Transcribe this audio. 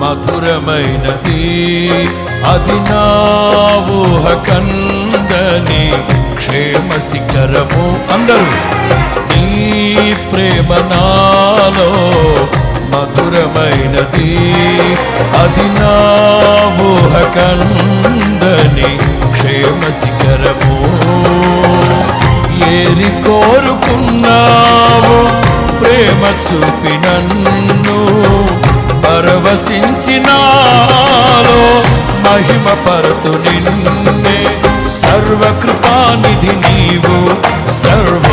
మధురమైనది, అది నా ఊహ కందని క్షేమ శిఖరము. అందరూ నీ ప్రేమ నాలో మధురమైనది, అది నా ఊహ కందని క్షేమ శిఖరము. ఏరి కోరుకున్నావు ప్రేమ చూపి నన్ను, పరవశించినాలో మహిమ పరతు నిన్నే. సర్వకృపానిధి నీవు, సర్వ